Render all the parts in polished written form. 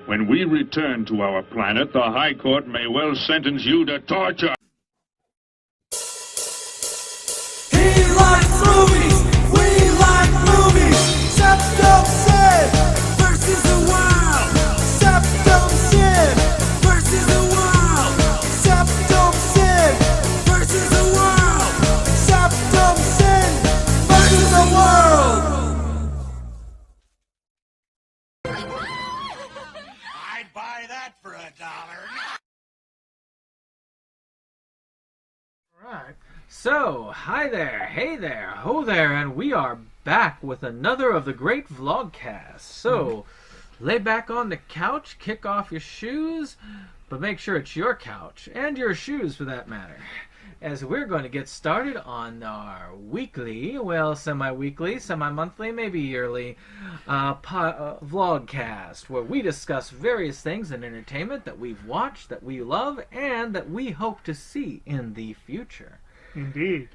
When we return to our planet, the High Court may well sentence you to torture. He likes movies, we like movies. SeptumSin versus the world. SeptumSin versus the world. SeptumSin versus the world. SeptumSin versus the world. I'd buy that for $1. Alright, so, hi there, hey there, ho there, and we are back with another of the great Vlogcasts. So, lay back on the couch, kick off your shoes, but make sure it's your couch, and your shoes for that matter, as we're going to get started on our weekly, well, semi-weekly, semi-monthly, maybe yearly vlogcast, where we discuss various things in entertainment that we've watched, that we love, and that we hope to see in the future. Indeed.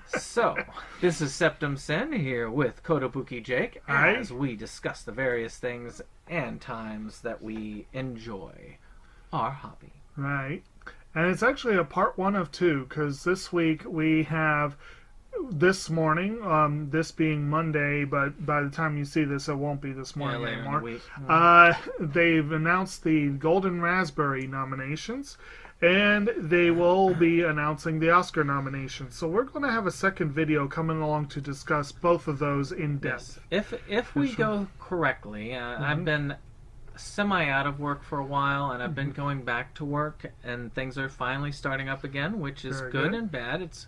So, this is SeptumSin here with Kotobuki Jake as we discuss the various things and times that we enjoy our hobby. Right. And it's actually a part 1 of 2, because this week we have, this morning, this being Monday, but by the time you see this, it won't be this morning later in the anymore. week. They've announced the Golden Raspberry nominations, and they will be announcing the Oscar nominations. So we're going to have a second video coming along to discuss both of those in depth. If we go correctly, I've been semi out of work for a while, and I've been going back to work, and things are finally starting up again, which is Very good good. and bad. It's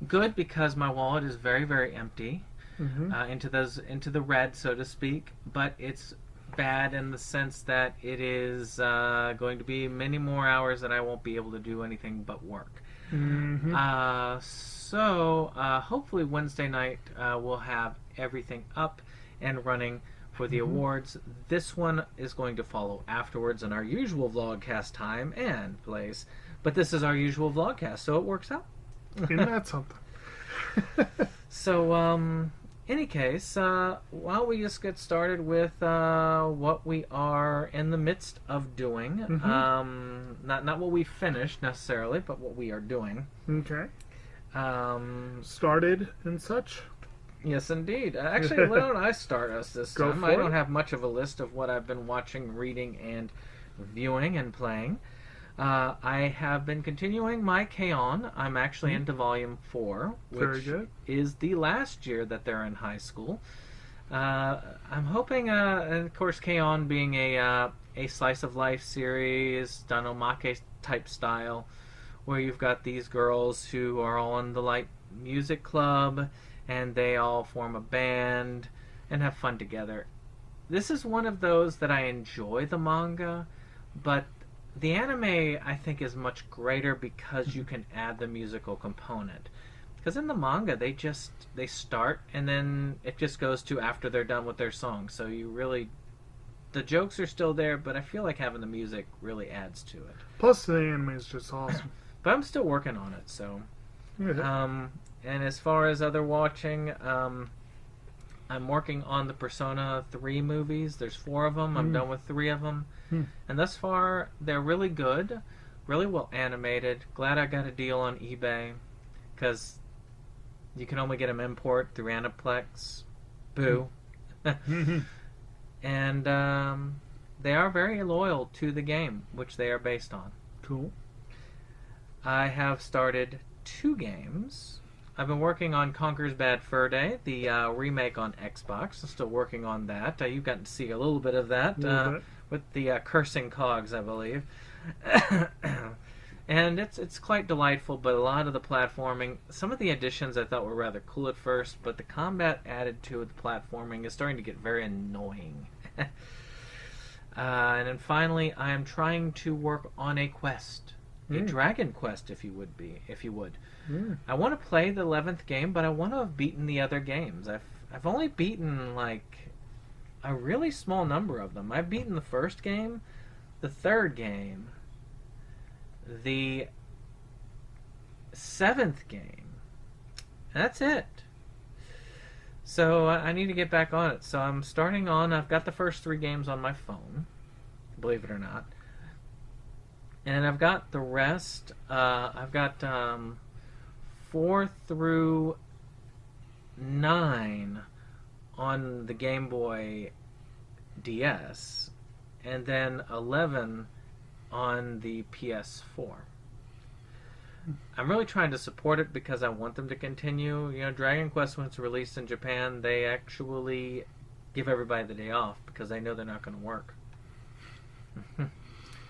good because my wallet is very, very empty, into the red, so to speak, but it's bad in the sense that it is going to be many more hours that I won't be able to do anything but work. So hopefully Wednesday night we'll have everything up and running for the awards. This one is going to follow afterwards in our usual vlogcast time and place, but this is our usual vlogcast, so it works out. Isn't that something? So, any case, why don't we just get started with what we are in the midst of doing. Not what we finished necessarily, but what we are doing. Okay. Started and such? Yes, indeed. Actually, why don't I start us this Go time? for I it. don't have much of a list of what I've been watching, reading, and viewing and playing. I have been continuing my K-On! I'm actually into Volume 4, Very which good. is the last year that they're in high school. I'm hoping, and of course, K-On! Being a slice of life series, Danomake type style, where you've got these girls who are all in the light music club, and they all form a band and have fun together. This is one of those that I enjoy the manga, but the anime I think is much greater because you can add the musical component. Because in the manga they start and then it just goes to after they're done with their song. So the jokes are still there, but I feel like having the music really adds to it. Plus the anime is just awesome. But I'm still working on it, so. Yeah. And as far as other watching, I'm working on the Persona 3 movies. There's 4 of them. I'm done with 3 of them. And thus far, they're really good, really well animated. Glad I got a deal on eBay, because you can only get them import through Aniplex. Boo. And they are very loyal to the game, which they are based on. Cool. I have started 2 games. I've been working on Conker's Bad Fur Day, the remake on Xbox. I'm still working on that. You've gotten to see a little bit of that with the cursing cogs, I believe. And it's quite delightful, but a lot of the platforming, some of the additions I thought were rather cool at first, but the combat added to the platforming is starting to get very annoying. And then finally, I am trying to work on a quest. A dragon quest, if you would. I want to play the 11th game, but I want to have beaten the other games. I've only beaten like a really small number of them. I've beaten the first game, the 3rd game, the 7th game. That's it. So I need to get back on it. So I'm starting on. I've got the first 3 games on my phone. believe it or not. And I've got the rest. I've got 4 through 9 on the Game Boy DS, and then 11 on the PS4. I'm really trying to support it because I want them to continue. You know, Dragon Quest, when it's released in Japan, they actually give everybody the day off because they know they're not going to work.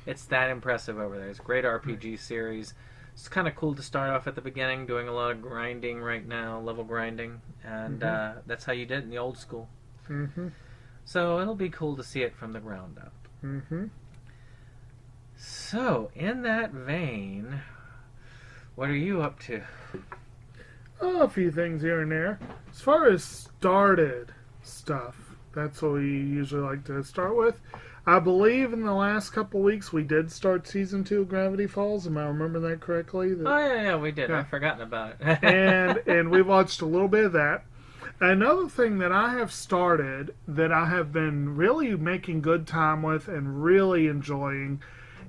It's that impressive over there. It's a great RPG series. It's kind of cool to start off at the beginning, doing a lot of grinding right now, level grinding, and that's how you did it in the old school. So it'll be cool to see it from the ground up. So, in that vein, what are you up to? Oh, a few things here and there. As far as started stuff, that's what we usually like to start with. I believe in the last couple weeks we did start season 2 of Gravity Falls. Am I remembering that correctly? Oh yeah, we did. Yeah. I've forgotten about it. and we watched a little bit of that. Another thing that I have started that I have been really making good time with and really enjoying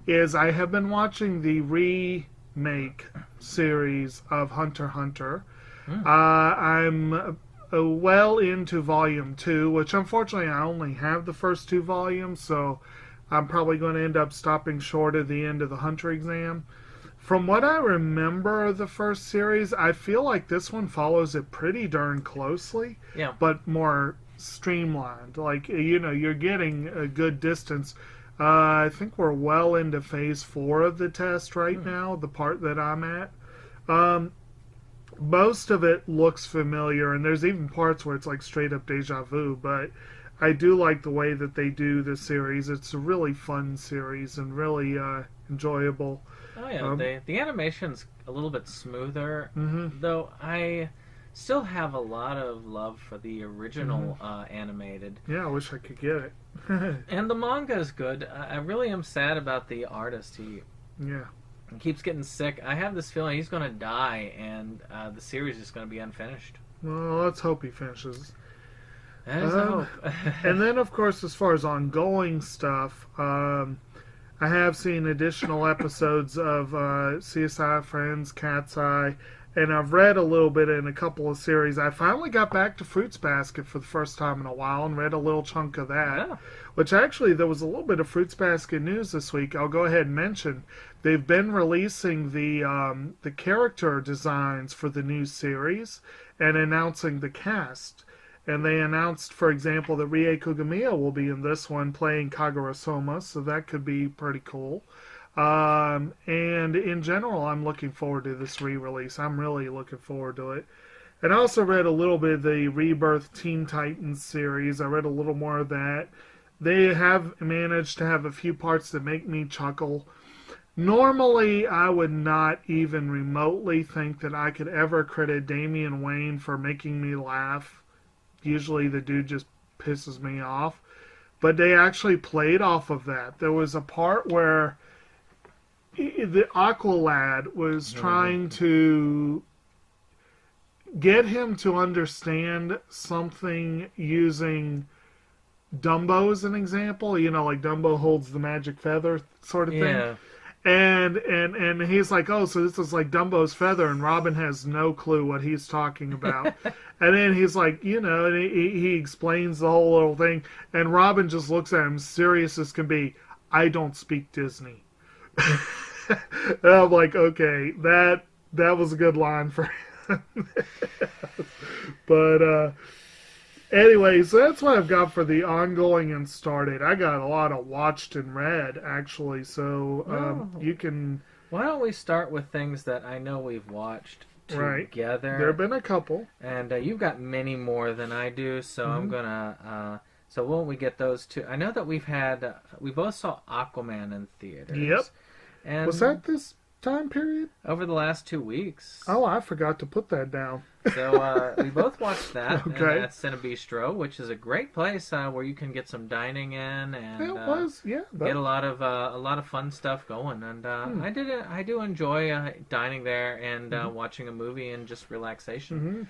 is I have been watching the remake series of Hunter x Hunter. I'm well into volume 2, which unfortunately I only have the first 2 volumes, so I'm probably going to end up stopping short at the end of the Hunter exam. From what I remember of the first series, I feel like this one follows it pretty darn closely, but more streamlined. Like, you know, you're getting a good distance. I think we're well into phase 4 of the test right now, the part that I'm at. Most of it looks familiar, and there's even parts where it's like straight up deja vu, but I do like the way that they do the series. It's a really fun series and really enjoyable. Oh yeah, the animation's a little bit smoother, though I still have a lot of love for the original animated. Yeah, I wish I could get it. And the manga is good. I really am sad about the artist. He keeps getting sick. I have this feeling he's going to die, and the series is going to be unfinished. Well, let's hope he finishes. That is a hope. And then, of course, as far as ongoing stuff, I have seen additional episodes of CSI Friends, Cat's Eye, and I've read a little bit in a couple of series. I finally got back to Fruits Basket for the first time in a while and read a little chunk of that. Which actually, there was a little bit of Fruits Basket news this week. I'll go ahead and mention. They've been releasing the character designs for the new series and announcing the cast. And they announced, for example, that Rie Kugamiya will be in this one playing Kagura Soma, so that could be pretty cool. And in general, I'm looking forward to this re-release. I'm really looking forward to it. And I also read a little bit of the Rebirth Teen Titans series. I read a little more of that. They have managed to have a few parts that make me chuckle. Normally, I would not even remotely think that I could ever credit Damian Wayne for making me laugh. Usually the dude just pisses me off. But they actually played off of that. There was a part where the Aqualad was trying to get him to understand something using Dumbo as an example. You know, like Dumbo holds the magic feather sort of thing. And he's like, oh, so this is like Dumbo's feather, and Robin has no clue what he's talking about. And then he's like, you know, and he explains the whole little thing, and Robin just looks at him, serious as can be, I don't speak Disney. And I'm like, okay, that was a good line for him. But anyway, so that's what I've got for the ongoing and started. I got a lot of watched and read, actually, so you can... Why don't we start with things that I know we've watched together? There have been a couple. And you've got many more than I do, so I'm going to... so won't we get those two? I know that we've had... we both saw Aquaman in theaters. Yep. And was that this time period? Over the last 2 weeks. Oh, I forgot to put that down. So we both watched that. Okay. And that's Cinebistro, which is a great place where you can get some dining in and get a lot of fun stuff going. And I do enjoy dining there and watching a movie and just relaxation.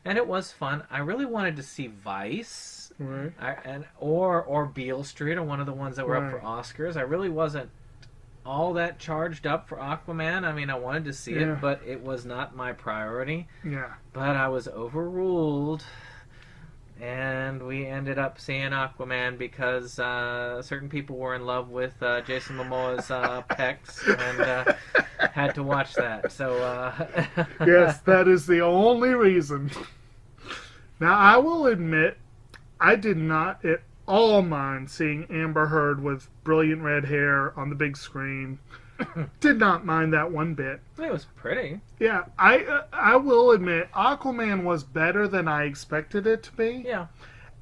And it was fun. I really wanted to see Vice, Right. Or Beale Street, or one of the ones that were up for Oscars. I really wasn't all that charged up for Aquaman. I mean, I wanted to see it, but it was not my priority. Yeah. But I was overruled, and we ended up seeing Aquaman because certain people were in love with Jason Momoa's pecs and had to watch that. So yes, that is the only reason. Now, I will admit, I did not at all mind seeing Amber Heard with brilliant red hair on the big screen. Did not mind that one bit. It was pretty. Yeah, I will admit, Aquaman was better than I expected it to be. Yeah.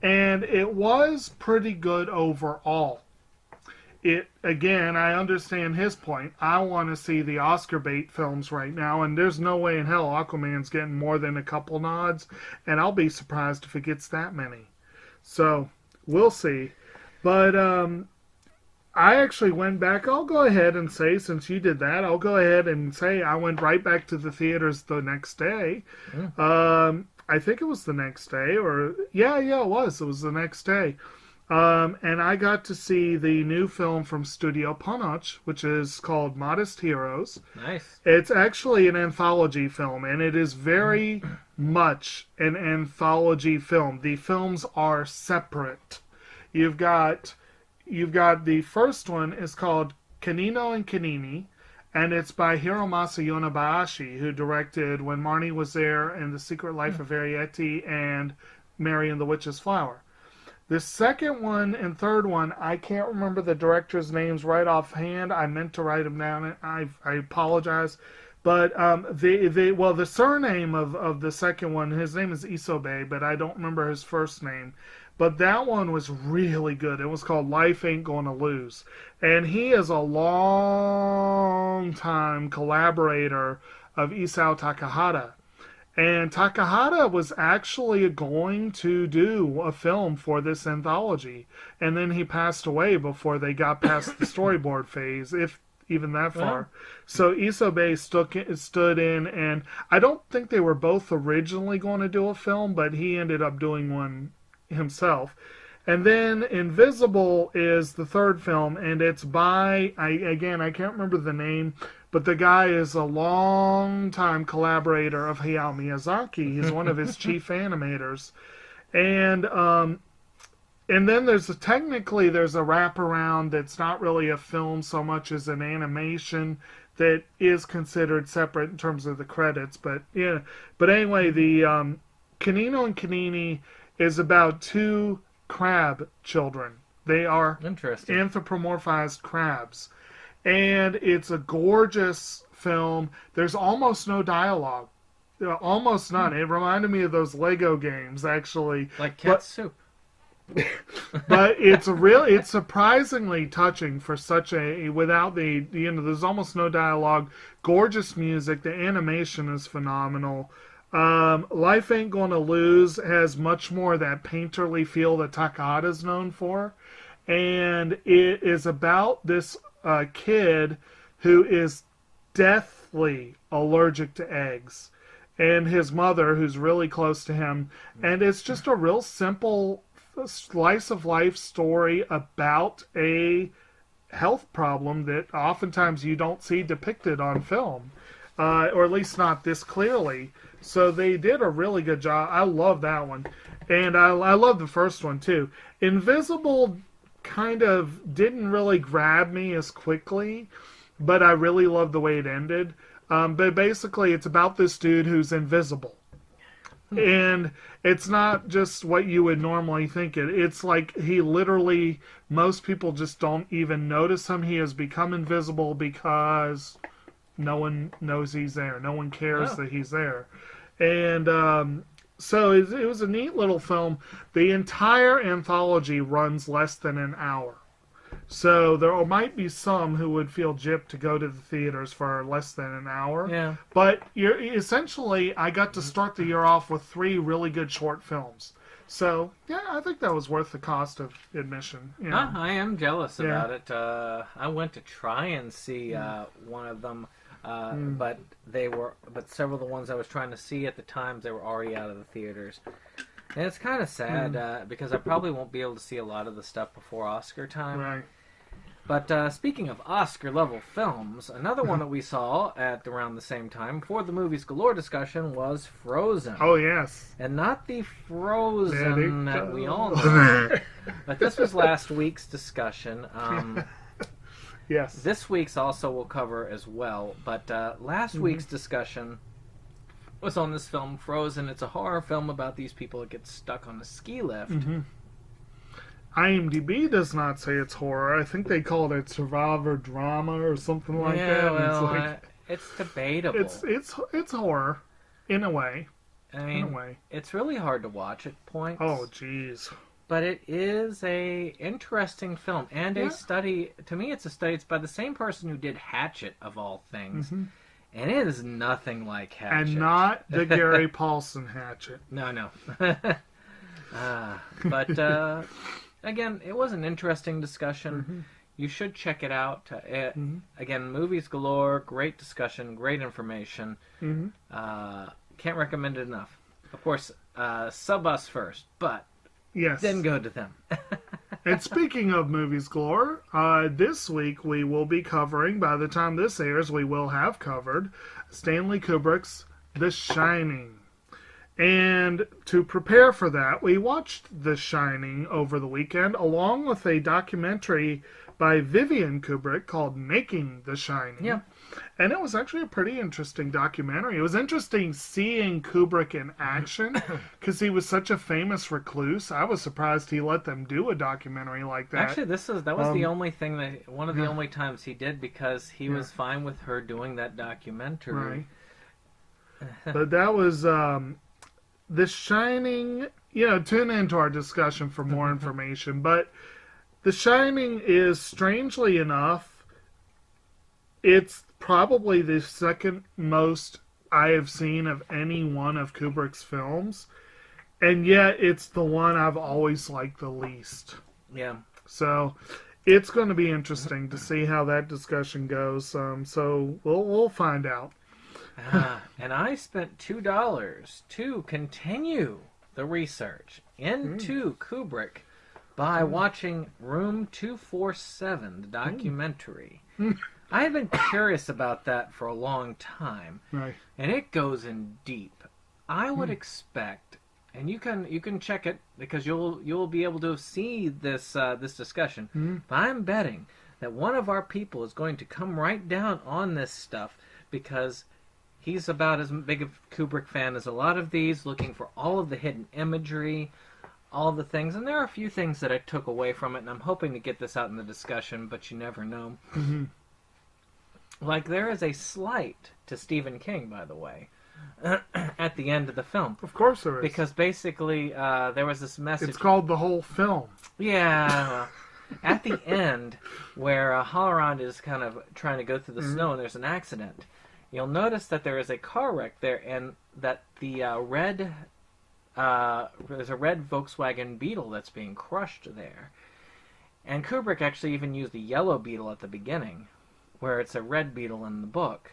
And it was pretty good overall. Again, I understand his point. I want to see the Oscar bait films right now, and there's no way in hell Aquaman's getting more than a couple nods, and I'll be surprised if it gets that many. So, we'll see. But I actually went back. I'll go ahead and say, since you did that, I'll go ahead and say I went right back to the theaters the next day. I think it was the next day, or yeah, it was. It was the next day. And I got to see the new film from Studio Ponoch, which is called Modest Heroes. Nice. It's actually an anthology film, and it is very much an anthology film. The films are separate. You've got the first one is called Kanino and Kanini, and it's by Hiromasa Yonebayashi, who directed When Marnie Was There and The Secret Life of Arrietty and Mary and the Witch's Flower. The second one and third one, I can't remember the director's names right offhand. I meant to write them down. I apologize. But the surname of the second one, his name is Isobe, but I don't remember his first name. But that one was really good. It was called Life Ain't Gonna Lose. And he is a long-time collaborator of Isao Takahata. And Takahata was actually going to do a film for this anthology. And then he passed away before they got past the storyboard phase, if even that far. So Isobe stood in, and I don't think they were both originally going to do a film, but he ended up doing one himself. And then Invisible is the third film, and it's by, I can't remember the name, but the guy is a long-time collaborator of Hayao Miyazaki. He's one of his chief animators. And then technically there's a wraparound that's not really a film so much as an animation that is considered separate in terms of the credits. But yeah, but anyway, the Kanino and Kanini is about two crab children. They are anthropomorphized crabs. And it's a gorgeous film. There's almost no dialogue. Almost none. It reminded me of those Lego games, actually. Like Cat Soup. But it's surprisingly touching for such without there's almost no dialogue. Gorgeous music. The animation is phenomenal. Life Ain't Gonna Lose has much more of that painterly feel that Takahata's known for. And it is about this kid who is deathly allergic to eggs. And his mother, who's really close to him. And it's just a real simple slice of life story about a health problem that oftentimes you don't see depicted on film. Or at least not this clearly. So they did a really good job. I love that one. And I love the first one too. Invisible kind of didn't really grab me as quickly, but I really loved the way it ended. But basically it's about this dude who's invisible. And it's not just what you would normally think it's like he literally, most people just don't even notice him. He has become invisible because no one knows he's there. No one cares that he's there. And so it was a neat little film. The entire anthology runs less than an hour. So there might be some who would feel gypped to go to the theaters for less than an hour. Yeah. But essentially, I got to start the year off with 3 really good short films. So, yeah, I think that was worth the cost of admission. You know. I am jealous about it. I went to try and see one of them. But several of the ones I was trying to see at the time, they were already out of the theaters. And it's kind of sad because I probably won't be able to see a lot of the stuff before Oscar time. Right. But speaking of Oscar-level films, another one that we saw at around the same time for the Movies Galore discussion was Frozen. Oh, yes. And not the Frozen that we all know. But this was last week's discussion. Yes. This week's also will cover as well. But last week's discussion was on this film, Frozen. It's a horror film about these people that get stuck on a ski lift. IMDb does not say it's horror. I think they called it survivor drama or something like that. Well, it's debatable. It's horror, in a way. I mean, it's really hard to watch at points. Oh, jeez. But it is a interesting film and a study. To me, it's a study. It's by the same person who did Hatchet, of all things. And it is nothing like Hatchet. And not the Gary Paulson Hatchet. No. But again, it was an interesting discussion. You should check it out. Again, Movies Galore, great discussion, great information. Can't recommend it enough. Of course, sub us first, but then go to them. And speaking of Movies Galore, this week we will be covering, by the time this airs, we will have covered Stanley Kubrick's The Shining. And to prepare for that, we watched The Shining over the weekend, along with a documentary by Vivian Kubrick called Making The Shining. Yeah. And it was actually a pretty interesting documentary. It was interesting seeing Kubrick in action, because he was such a famous recluse. I was surprised he let them do a documentary like that. Actually, that was the only thing one of the only times he did, because he was fine with her doing that documentary. Right. But that was... The Shining, tune into our discussion for more information, but The Shining is, strangely enough, it's probably the second most I have seen of any one of Kubrick's films, and yet it's the one I've always liked the least. Yeah. So it's going to be interesting to see how that discussion goes, so we'll find out. And I spent $2 to continue the research into Kubrick by watching Room 247, the documentary. I have been curious about that for a long time, Right. and it goes in deep. I would expect, and you can check it because you'll be able to see this discussion. But I'm betting that one of our people is going to come right down on this stuff, because he's about as big a Kubrick fan as a lot of these, looking for all of the hidden imagery, all the things. And there are a few things that I took away from it, and I'm hoping to get this out in the discussion, but you never know. Like, there is a slight to Stephen King, by the way, at the end of the film. Of course there is. Because basically, there was this message... It's called The Whole Film. Yeah, at the end, where Halloran is kind of trying to go through the snow and there's an accident, you'll notice that there is a car wreck there, and that the there's a red Volkswagen Beetle that's being crushed there. And Kubrick actually even used the yellow Beetle at the beginning, where it's a red Beetle in the book.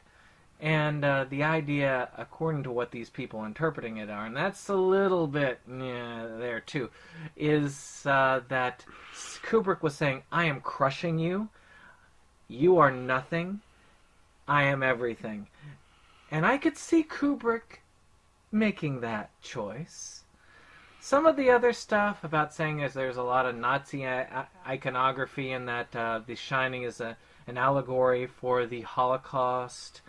And the idea, according to what these people interpreting it are, and that's a little bit there too, is that Kubrick was saying, I am crushing you, you are nothing, I am everything. And I could see Kubrick making that choice. Some of the other stuff about saying there's a lot of Nazi iconography, and that The Shining is an allegory for the Holocaust.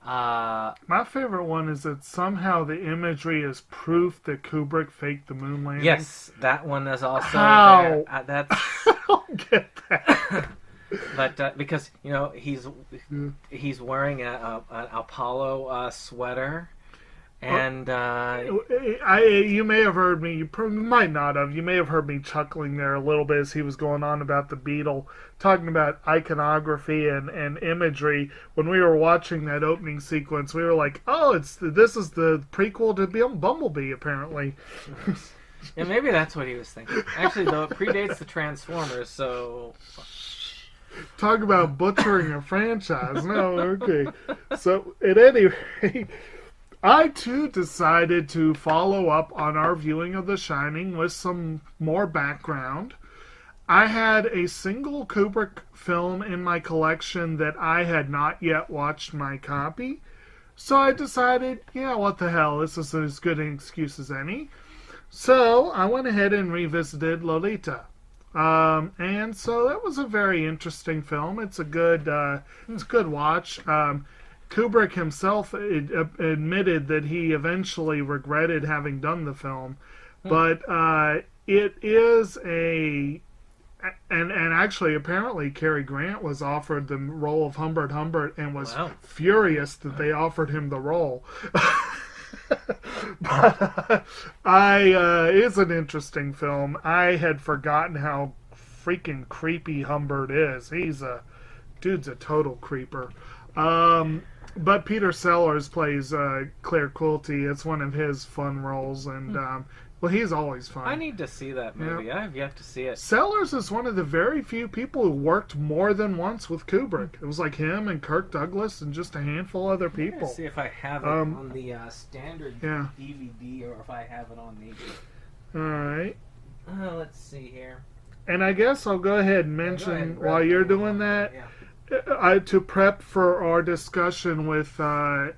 My favorite one is that somehow the imagery is proof that Kubrick faked the moon landing. Yes, that one is also How? there. That's... I don't get that. But because he's wearing an Apollo sweater, and you may have heard me. You might not have. You may have heard me chuckling there a little bit as he was going on about the Beetle, talking about iconography and imagery. When we were watching that opening sequence, we were like, "Oh, this is the prequel to Bumblebee, apparently." Yeah, maybe that's what he was thinking. Actually, though, it predates the Transformers, so. Talk about butchering a franchise. No, okay. So, at any rate, I too decided to follow up on our viewing of The Shining with some more background. I had a single Kubrick film in my collection that I had not yet watched my copy. So I decided, yeah, what the hell, this is as good an excuse as any. So I went ahead and revisited Lolita. And so that was a very interesting film. It's a good watch. Kubrick himself admitted that he eventually regretted having done the film, but it is and actually apparently Cary Grant was offered the role of Humbert Humbert and was furious that they offered him the role. But it's an interesting film. I had forgotten how freaking creepy Humbert is. Dude's a total creeper. But Peter Sellers plays Claire Quilty. It's one of his fun roles, and well, he's always fun. I need to see that movie. Yeah. I have yet to see it. Sellers is one of the very few people who worked more than once with Kubrick. It was like him and Kirk Douglas and just a handful of other people. See if I have it on the standard DVD or if I have it on the... All right. Let's see here. And I guess I'll go ahead and mention while you're doing that... Yeah. To prep for our discussion with that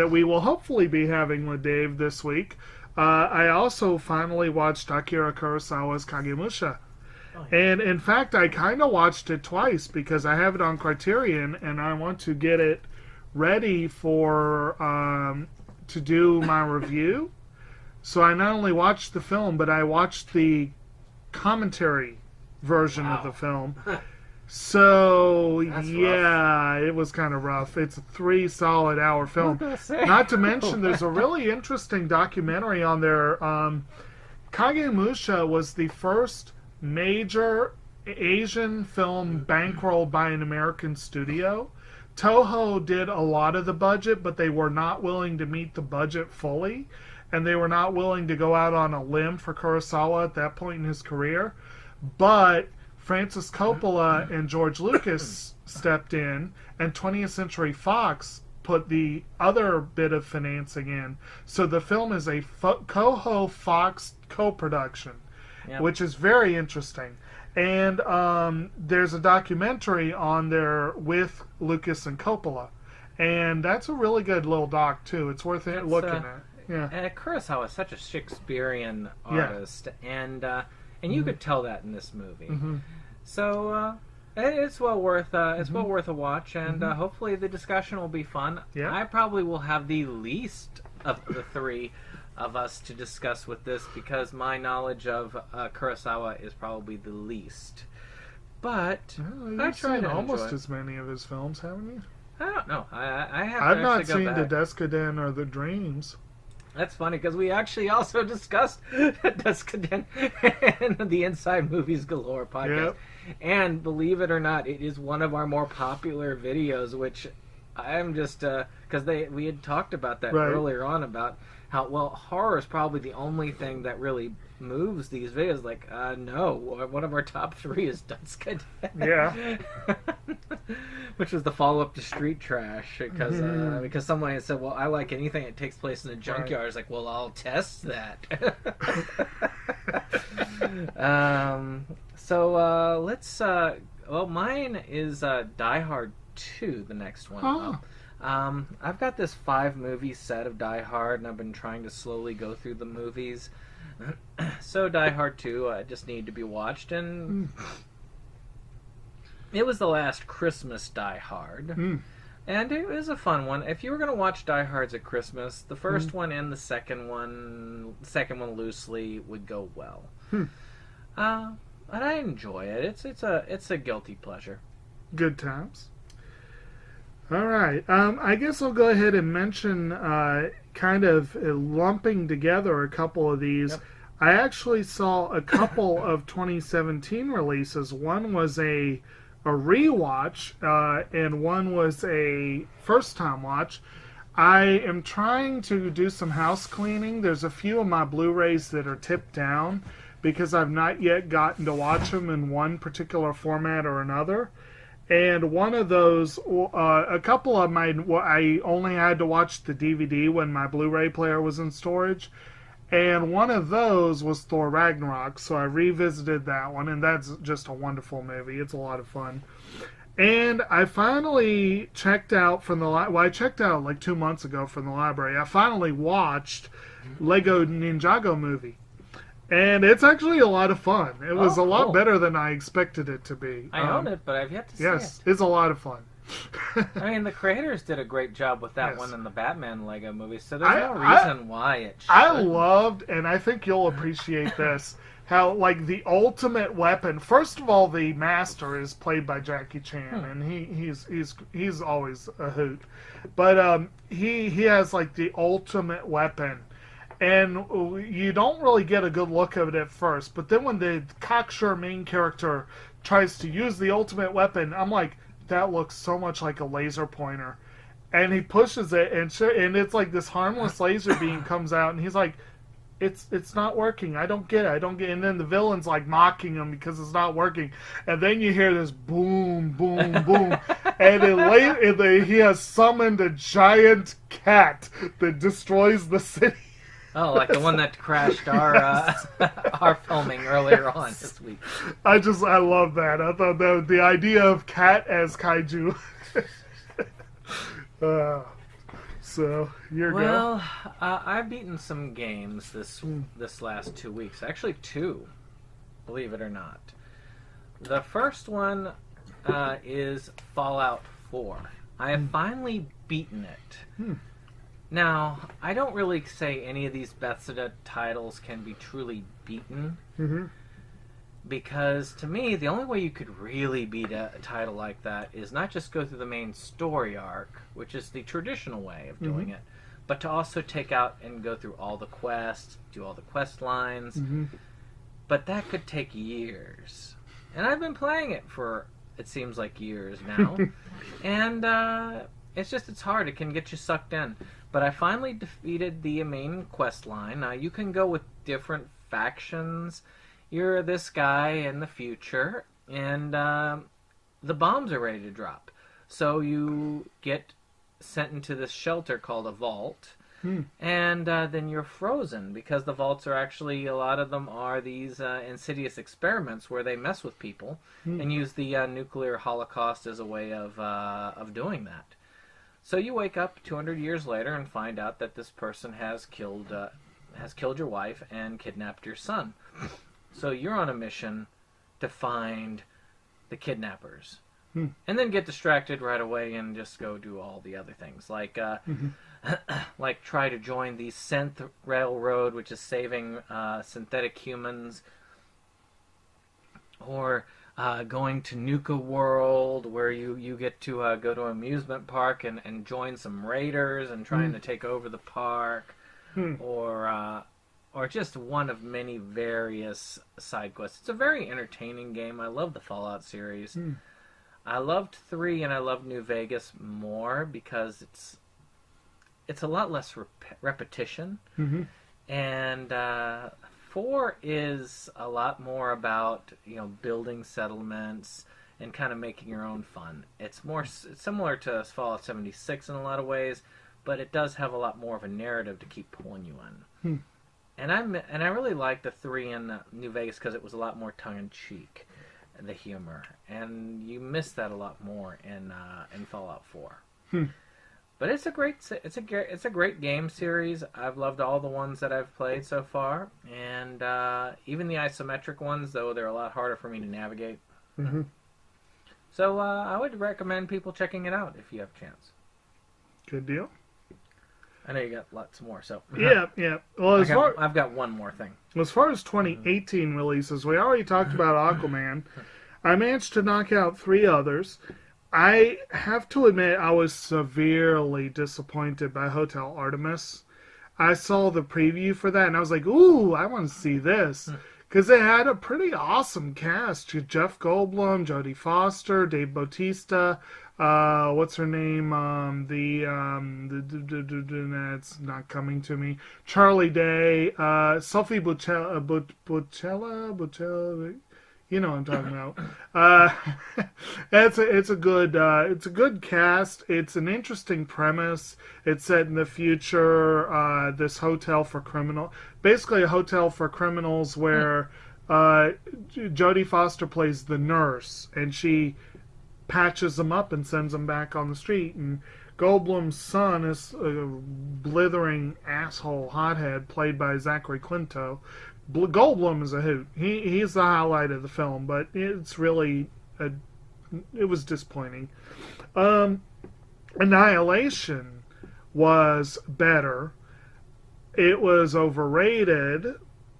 we will hopefully be having with Dave this week, I also finally watched Akira Kurosawa's Kagemusha. Oh, yeah. And in fact, I kind of watched it twice because I have it on Criterion and I want to get it ready for to do my review. So I not only watched the film, but I watched the commentary version of the film. So, rough. It was kind of rough. It's a 3 solid hour film. Not to mention, there's a really interesting documentary on there. Kagemusha was the first major Asian film bankrolled by an American studio. Toho did a lot of the budget, but they were not willing to meet the budget fully. And they were not willing to go out on a limb for Kurosawa at that point in his career. But Francis Coppola and George Lucas stepped in, and 20th Century Fox put the other bit of financing in. So the film is a Coho-Fox co-production, which is very interesting. And there's a documentary on there with Lucas and Coppola. And that's a really good little doc, too. It's worth looking at. Yeah. Kurosawa is such a Shakespearean artist, and you could tell that in this movie. Mm-hmm. So it's well worth a watch, and hopefully the discussion will be fun. Yeah. I probably will have the least of the three of us to discuss with this because my knowledge of Kurosawa is probably the least. But I've seen almost as many of his films, haven't you? I don't know. I have. I've not seen The Descendant or The Dreams. That's funny because we actually also discussed Descendant in the Inside Movies Galore podcast. Yep. And believe it or not, it is one of our more popular videos, which I'm just because we had talked about that earlier on about how horror is probably the only thing that really moves these videos. Like, no, one of our top 3 is Descendant. Yeah. Which was the follow-up to Street Trash, because someone had said, well, I like anything that takes place in a junkyard. I was like, well, I'll test that. So let's, mine is Die Hard 2, the next one. Oh. I've got this 5-movie set of Die Hard, and I've been trying to slowly go through the movies. So Die Hard 2 just need to be watched, and it was the last Christmas Die Hard, and it was a fun one. If you were going to watch Die Hards at Christmas, the first one and the second one loosely would go well. And I enjoy it. It's a guilty pleasure. Good times. All right. I guess I'll go ahead and mention kind of lumping together a couple of these. Yep. I actually saw a couple of 2017 releases. One was a rewatch, and one was a first-time watch. I am trying to do some house cleaning. There's a few of my Blu-rays that are tipped down because I've not yet gotten to watch them in one particular format or another. And one of those, a couple of mine, I only had to watch the DVD when my Blu-ray player was in storage. And one of those was Thor Ragnarok, so I revisited that one, and that's just a wonderful movie. It's a lot of fun. And I finally checked out from the I checked out like 2 months ago from the library. I finally watched Lego Ninjago movie. And it's actually a lot of fun. It was a lot better than I expected it to be. I own it, but I've yet to see it. Yes, it's a lot of fun. I mean, the creators did a great job with that one in the Batman Lego movie, so there's no reason why it should. I loved, and I think you'll appreciate this, how, like, the ultimate weapon... First of all, the master is played by Jackie Chan, and he's always a hoot. But he has, like, the ultimate weapon. And you don't really get a good look of it at first, but then when the cocksure main character tries to use the ultimate weapon, I'm like, that looks so much like a laser pointer. And he pushes it, and it's like this harmless laser beam comes out, and he's like, it's not working. I don't get it. And then the villain's like mocking him because it's not working. And then you hear this boom, boom, boom. And he has summoned a giant cat that destroys the city. Oh, like the one that crashed our filming earlier on this week. I love that. I thought that the idea of cat as kaiju. So you're well. I've beaten some games this last 2 weeks. Actually, 2, believe it or not. The first one is Fallout 4. I have finally beaten it. Now, I don't really say any of these Bethesda titles can be truly beaten, because to me, the only way you could really beat a title like that is not just go through the main story arc, which is the traditional way of doing it, but to also take out and go through all the quests, do all the quest lines. But that could take years. And I've been playing it for, it seems like, years now. And it's hard. It can get you sucked in. But I finally defeated the main quest line. Now, you can go with different factions. You're this guy in the future, and the bombs are ready to drop. So you get sent into this shelter called a vault, and then you're frozen, because the vaults are actually, a lot of them are these insidious experiments where they mess with people and use the nuclear holocaust as a way of doing that. So you wake up 200 years later and find out that this person has killed your wife and kidnapped your son. So you're on a mission to find the kidnappers, and then get distracted right away and just go do all the other things, like like try to join the Synth Railroad, which is saving synthetic humans, or going to Nuka World, where you get to go to an amusement park and join some raiders and trying to take over the park, or just one of many various side quests. It's a very entertaining game. I love the Fallout series. I loved 3 and I love New Vegas more because it's a lot less repetition, and 4 is a lot more about, building settlements and kind of making your own fun. It's similar to Fallout 76 in a lot of ways, but it does have a lot more of a narrative to keep pulling you in. And I really liked the 3 in New Vegas because it was a lot more tongue-in-cheek, the humor, and you miss that a lot more in Fallout 4. But it's a great game series. I've loved all the ones that I've played so far, and even the isometric ones, though they're a lot harder for me to navigate. So I would recommend people checking it out if you have a chance. Good deal. I know you got lots more, so yeah. Well, I've got one more thing. As far as 2018 releases, we already talked about Aquaman. I managed to knock out 3 others. I have to admit, I was severely disappointed by Hotel Artemis. I saw the preview for that, and I was like, ooh, I want to see this. Because it had a pretty awesome cast. Jeff Goldblum, Jodie Foster, Dave Bautista, what's her name? It's not coming to me. Charlie Day, Sophie Butella. You know what I'm talking about. It's a good cast. It's an interesting premise. It's set in the future. This hotel for basically a hotel for criminals, where Jodie Foster plays the nurse, and she patches them up and sends them back on the street. And Goldblum's son is a blithering asshole hothead played by Zachary Quinto. Goldblum is a hoot. He's the highlight of the film, but it's really it was disappointing. Annihilation was better. It was overrated.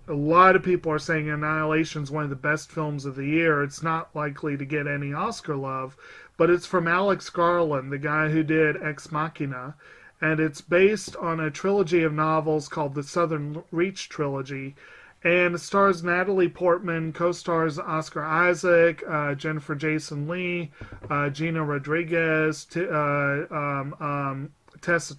A lot of people are saying Annihilation is one of the best films of the year. It's not likely to get any Oscar love, but it's from Alex Garland, the guy who did Ex Machina, and it's based on a trilogy of novels called the Southern Reach Trilogy. And it stars Natalie Portman, co-stars Oscar Isaac, Jennifer Jason Leigh, Gina Rodriguez, Tessa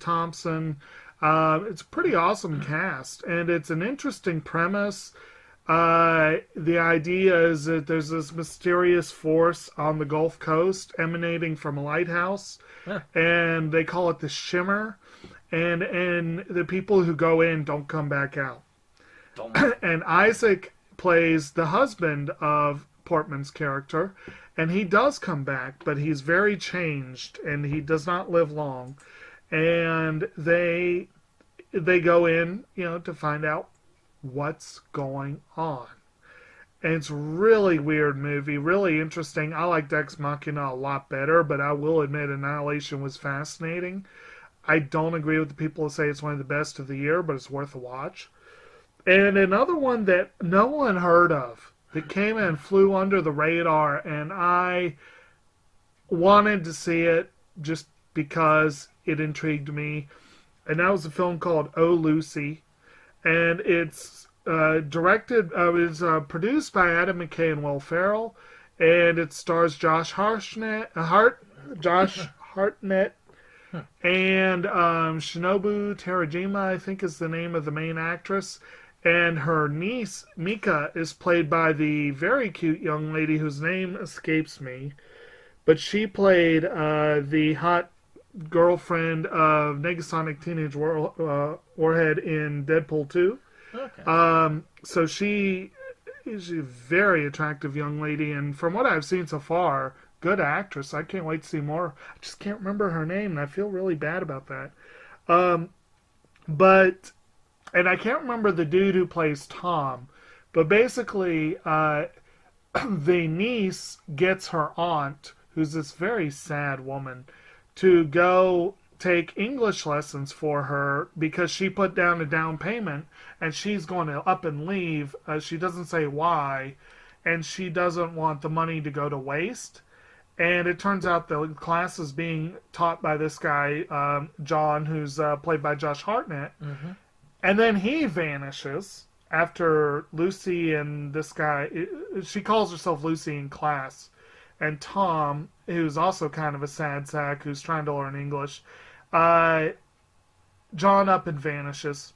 Thompson. It's a pretty awesome cast, and it's an interesting premise. The idea is that there's this mysterious force on the Gulf Coast emanating from a lighthouse, and they call it the Shimmer, and the people who go in don't come back out. And Isaac plays the husband of Portman's character, and he does come back, but he's very changed, and he does not live long. And they go in, to find out what's going on. And it's a really weird movie, really interesting. I liked Ex Machina a lot better, but I will admit Annihilation was fascinating. I don't agree with the people who say it's one of the best of the year, but it's worth a watch. And another one that no one heard of, that came and flew under the radar, and I wanted to see it just because it intrigued me, and that was a film called Oh, Lucy. And it's produced by Adam McKay and Will Ferrell, and it stars Josh Hartnett, and Shinobu Terajima, I think is the name of the main actress. And her niece, Mika, is played by the very cute young lady whose name escapes me. But she played the hot girlfriend of Negasonic Teenage Warhead in Deadpool 2. Okay. So she is a very attractive young lady. And from what I've seen so far, good actress. I can't wait to see more. I just can't remember her name, and I feel really bad about that. And I can't remember the dude who plays Tom, but basically, the niece gets her aunt, who's this very sad woman, to go take English lessons for her because she put down a down payment and she's going to up and leave. She doesn't say why, and she doesn't want the money to go to waste. And it turns out the class is being taught by this guy, John, who's played by Josh Hartnett. Mm-hmm. And then he vanishes after Lucy and this guy, she calls herself Lucy in class, and Tom, who's also kind of a sad sack, who's trying to learn English, John up and vanishes.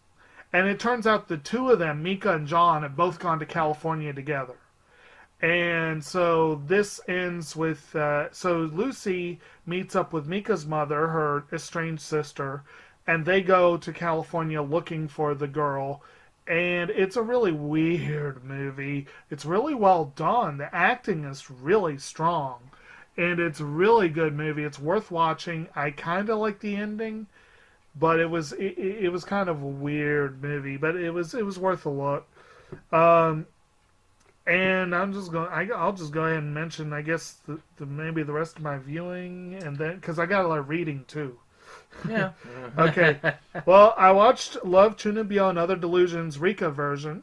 And it turns out the two of them, Mika and John, have both gone to California together. And so this ends with, so Lucy meets up with Mika's mother, her estranged sister, and they go to California looking for the girl. And it's a really weird movie. It's really well done. The acting is really strong. And it's a really good movie. It's worth watching. I kind of like the ending, but it was kind of a weird movie. But it was worth a look. And I'll just go ahead and mention, I guess, maybe the rest of my viewing, and then because I got a lot of reading too. Yeah. Okay. Well, I watched Love, Tuna Beyond Other Delusions Rika version,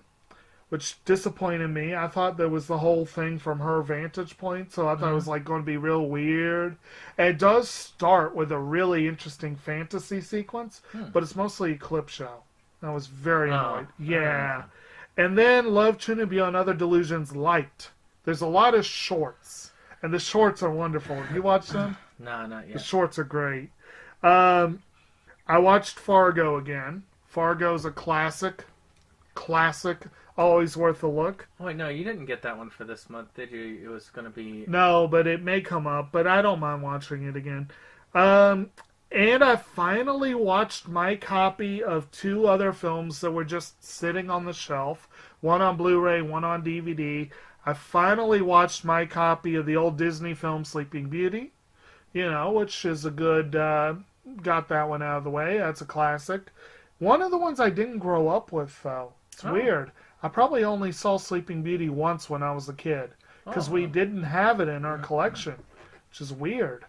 which disappointed me. I thought there was the whole thing from her vantage point, so I thought it was like going to be real weird. And it does start with a really interesting fantasy sequence, but it's mostly a clip show. I was very annoyed. Yeah. And then Love, Tuna Beyond Other Delusions Light. There's a lot of shorts, and the shorts are wonderful. Have you watched them? No, not yet. The shorts are great. I watched Fargo again. Fargo is a classic always worth a look. Oh, wait, no, you didn't get that one for this month, did you? It was going to be... No, but it may come up, but I don't mind watching it again. And I finally watched my copy of 2 other films that were just sitting on the shelf. One on Blu-ray, one on DVD. I finally watched my copy of the old Disney film Sleeping Beauty. You know, which is a good... got that one out of the way. That's a classic. One of the ones I didn't grow up with, though. It's weird. I probably only saw Sleeping Beauty once when I was a kid. Because we didn't have it in our collection. Which is weird.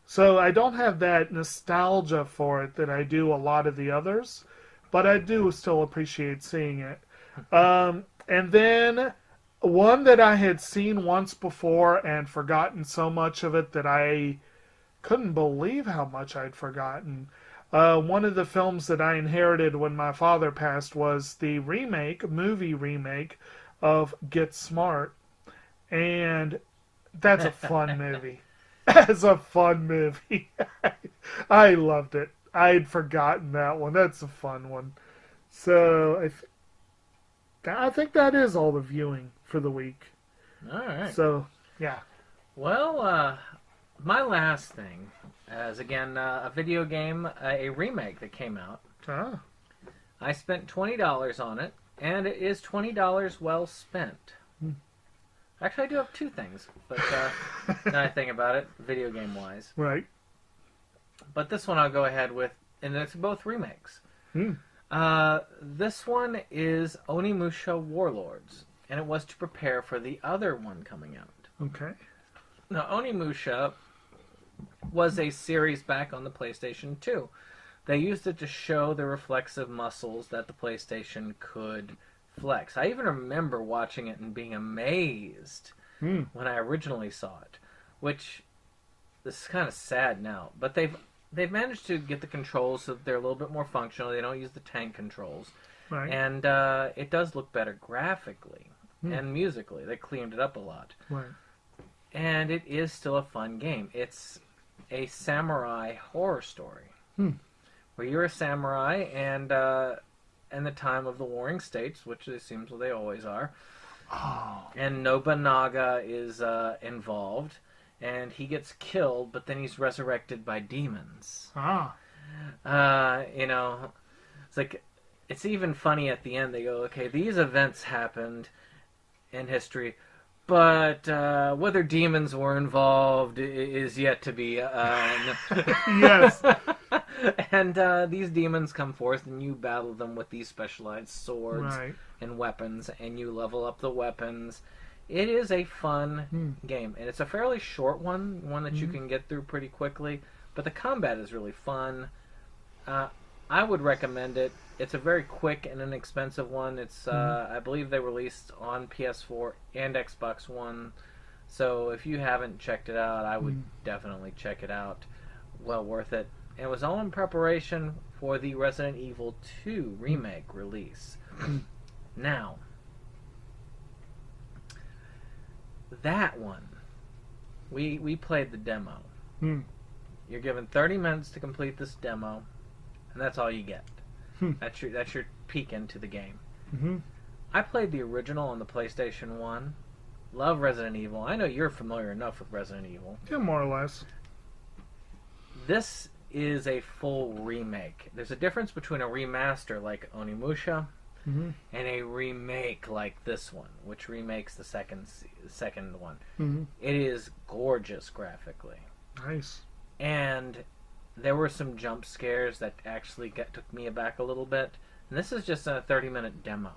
So I don't have that nostalgia for it that I do a lot of the others, but I do still appreciate seeing it. And then one that I had seen once before and forgotten so much of it that I couldn't believe how much I'd forgotten. One of the films that I inherited when my father passed was the movie remake of Get Smart. And that's a fun movie. It's a fun movie. I loved it. I'd forgotten that one. That's a fun one. So I think that is all the viewing for the week. All right. So, yeah. Well, my last thing is, again, a video game, a remake that came out. Ah. I spent $20 on it, and it is $20 well spent. Actually, I do have 2 things, but now I think about it, video game-wise. Right. But this one I'll go ahead with, and it's both remakes. This one is Onimusha Warlords, and it was to prepare for the other one coming out. Okay. Now, Onimusha was a series back on the PlayStation 2. They used it to show the reflexive muscles that the PlayStation could flex. I even remember watching it and being amazed when I originally saw it, which this is kind of sad now, but they've managed to get the controls so that they're a little bit more functional. They don't use the tank controls. Right. And it does look better graphically and musically. They cleaned it up a lot. Right. And it is still a fun game. It's a samurai horror story where you're a samurai and in the time of the Warring States, which it seems they always are. Oh. And Nobunaga is involved, and he gets killed, but then he's resurrected by demons. Ah. You know, it's like, it's even funny at the end. They go, okay, these events happened in history, but whether demons were involved is yet to be... Yes. And these demons come forth, and you battle them with these specialized swords and weapons, and you level up the weapons. It is a fun game, and it's a fairly short one that you can get through pretty quickly, but the combat is really fun. I would recommend it. It's a very quick and inexpensive one. It's I believe they released on PS4 and Xbox One, so if you haven't checked it out, I would definitely check it out. Well worth it. And it was all in preparation for the Resident Evil 2 remake release. Now, that one, we played the demo. You're given 30 minutes to complete this demo, and that's all you get. That's your peek into the game. I played the original on the PlayStation 1. Love Resident Evil. I know you're familiar enough with Resident Evil. Yeah, more or less. This is a full remake. There's a difference between a remaster like Onimusha and a remake like this one, which remakes the second one. It is gorgeous graphically. Nice. And there were some jump scares that actually took me aback a little bit. And this is just a 30-minute demo.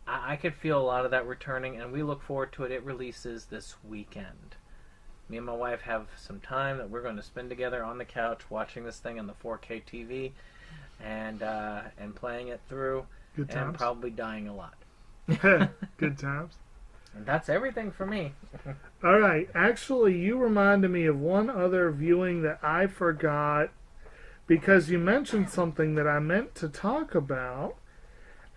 I could feel a lot of that returning, and we look forward to it. It releases this weekend. Me and my wife have some time that we're going to spend together on the couch watching this thing on the 4K TV and playing it through. Good times. And probably dying a lot. Good times. And that's everything for me. All right. Actually, you reminded me of one other viewing that I forgot because you mentioned something that I meant to talk about.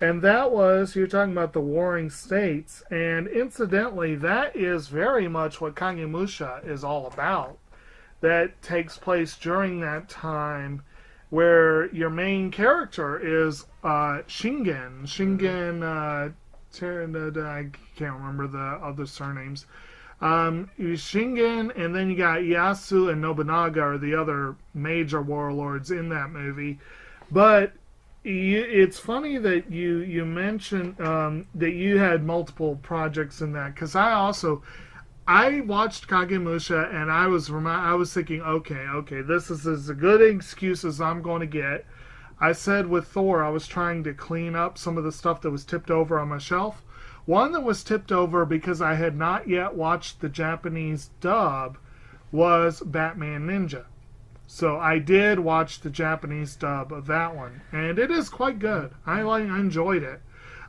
And that was, you're talking about the Warring States, and incidentally, that is very much what Kagemusha is all about. That takes place during that time where your main character is Shingen. I can't remember the other surnames. Shingen, and then you got Yasu and Nobunaga are the other major warlords in that movie. But it's funny that you mentioned that you had multiple projects in that, because I watched Kagemusha and I was thinking, okay, this is as good an excuse as I'm going to get. I said with Thor, I was trying to clean up some of the stuff that was tipped over on my shelf. One that was tipped over because I had not yet watched the Japanese dub was Batman Ninja. So I did watch the Japanese dub of that one, and it is quite good. I enjoyed it.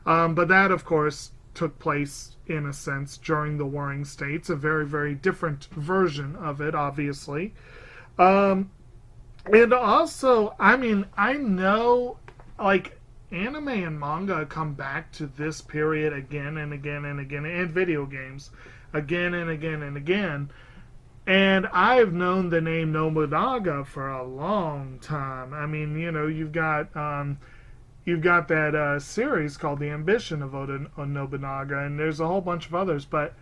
But that, of course, took place, in a sense, during the Warring States, a very, very different version of it, obviously. And also, I mean, I know, like, anime and manga come back to this period again and again and again, and video games again and again and again. And I've known the name Nobunaga for a long time. I mean, you know, you've got that series called The Ambition of Oda Nobunaga, and there's a whole bunch of others, but